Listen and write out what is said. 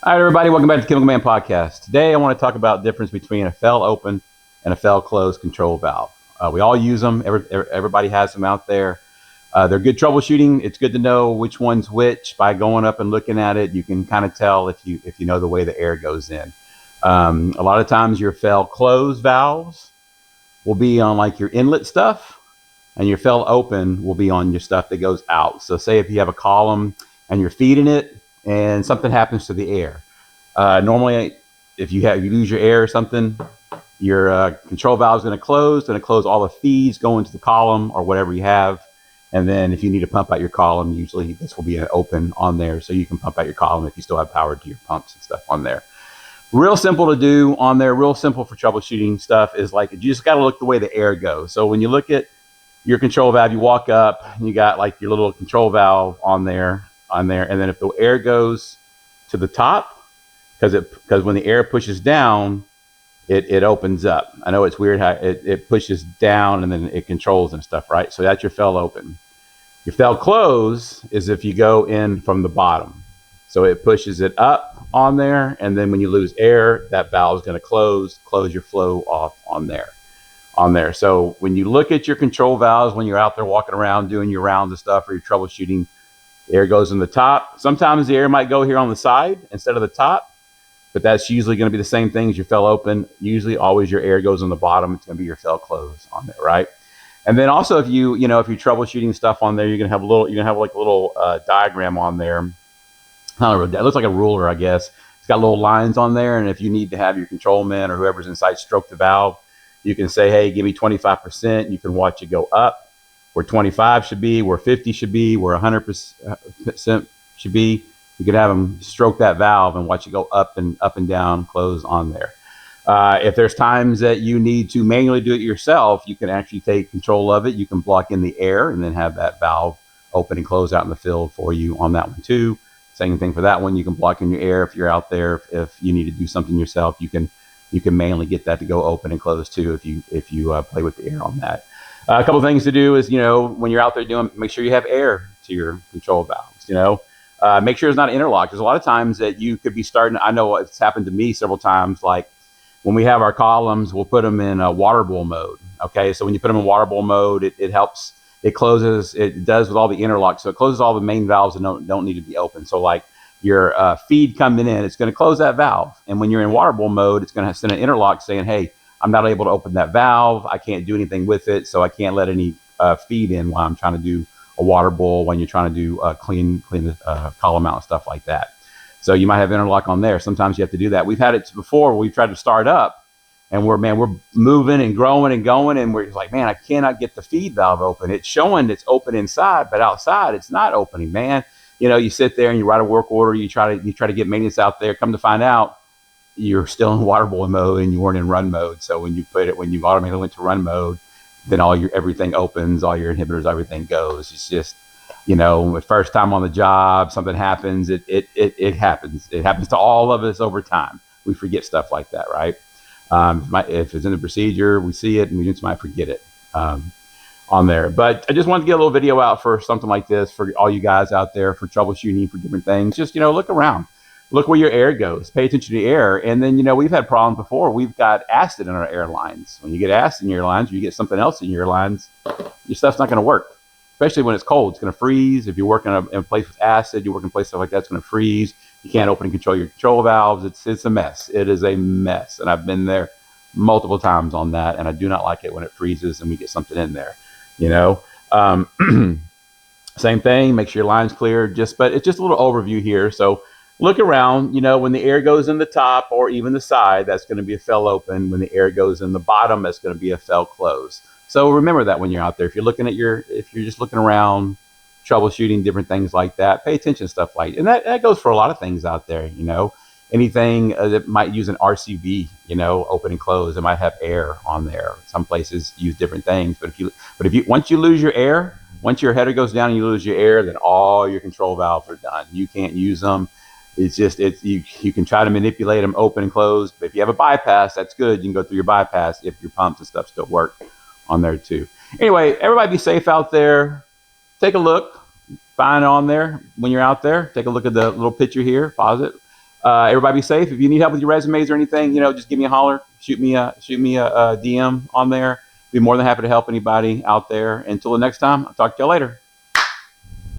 All right, everybody, welcome back to the Chemicalman podcast. Today, I want to talk about the difference between a fell open and a fell closed control valve. We all use them. Everybody has them out there. They're good troubleshooting. It's good to know which one's which by going up and looking at it. You can kind of tell if you know the way the air goes in. A lot of times, your fell closed valves will be on like your inlet stuff, and your fell open will be on your stuff that goes out. So, say if you have a column and you're feeding it, and something happens to the air. Normally, if you lose your air or something, your control valve is going to close all the feeds going to the column or whatever you have. And then if you need to pump out your column, usually this will be an open on there, so you can pump out your column if you still have power to your pumps and stuff on there. Real simple to do on there, real simple for troubleshooting stuff is like, you just got to look the way the air goes. So when you look at your control valve, you walk up and you got like your little control valve on there, and then if the air goes to the top, because when the air pushes down, it opens up. I know it's weird how it pushes down and then it controls and stuff, right? So that's your fell open. Your fell close is if you go in from the bottom. So it pushes it up on there, and then when you lose air, that valve is going to close your flow off on there. So when you look at your control valves, when you're out there walking around doing your rounds and stuff, or you're troubleshooting, the air goes in the top. Sometimes the air might go here on the side instead of the top, but that's usually going to be the same thing as your fell open. Usually always your air goes on the bottom. It's going to be your fell close on there, right? And then also if you're troubleshooting stuff on there, you're going to have like a little diagram on there. I don't know, it looks like a ruler, I guess. It's got little lines on there, and if you need to have your controlman or whoever's inside stroke the valve, you can say, hey, give me 25%. You can watch it go up where 25 should be, where 50 should be, where 100% should be. You could have them stroke that valve and watch it go up and down, close on there. If there's times that you need to manually do it yourself, you can actually take control of it. You can block in the air and then have that valve open and close out in the field for you on that one too. Same thing for that one. You can block in your air if you're out there. If you need to do something yourself, you can manually get that to go open and close too if you play with the air on that. A couple things to do is, when you're out there make sure you have air to your control valves, make sure it's not interlocked. There's a lot of times that you could be starting, I know it's happened to me several times, like when we have our columns, we'll put them in a water bowl mode. Okay. So when you put them in water bowl mode, it helps, it closes, it does with all the interlocks. So it closes all the main valves that don't need to be open. So like your feed coming in, it's going to close that valve. And when you're in water bowl mode, it's going to send an interlock saying, hey, I'm not able to open that valve. I can't do anything with it. So I can't let any feed in while I'm trying to do a water bowl, when you're trying to do clean the column out and stuff like that. So you might have interlock on there. Sometimes you have to do that. We've had it before where we've tried to start up and we're moving and growing and going. And we're like, man, I cannot get the feed valve open. It's showing it's open inside, but outside it's not opening, man. You sit there and you write a work order. You try to get maintenance out there. Come to find out, you're still in water bowl mode and you weren't in run mode. So when you automatically went to run mode, then everything opens, all your inhibitors, everything goes. It's just, the first time on the job, something happens. It happens. It happens to all of us over time. We forget stuff like that, right? If it's in the procedure, we see it and we just might forget it on there. But I just wanted to get a little video out for something like this for all you guys out there for troubleshooting for different things. Just, look around. Look where your air goes. Pay attention to the air. And then, we've had problems before. We've got acid in our air lines. When you get acid in your lines, or you get something else in your lines, your stuff's not going to work. Especially when it's cold. It's going to freeze. If you're working in a place with acid, you work in a place stuff like that, it's going to freeze. You can't open and control your control valves. It's a mess. It is a mess. And I've been there multiple times on that. And I do not like it when it freezes and we get something in there. Same thing. Make sure your line's clear. But it's just a little overview here. So look around, when the air goes in the top or even the side, that's going to be a fell open. When the air goes in the bottom, that's going to be a fell close. So remember that when you're out there. If you're just looking around, troubleshooting different things like that, pay attention to stuff like, and that goes for a lot of things out there. Anything that might use an RCV, open and close. It might have air on there. Some places use different things, but if you once you lose your air, once your header goes down and you lose your air, then all your control valves are done. You can't use them. You can try to manipulate them open and close, but if you have a bypass, that's good. You can go through your bypass if your pumps and stuff still work on there too. Anyway, everybody be safe out there. Take a look, find it on there when you're out there. Take a look at the little picture here, pause it. Everybody be safe. If you need help with your resumes or anything, just give me a holler. Shoot me a DM on there. Be more than happy to help anybody out there. Until the next time, I'll talk to y'all later.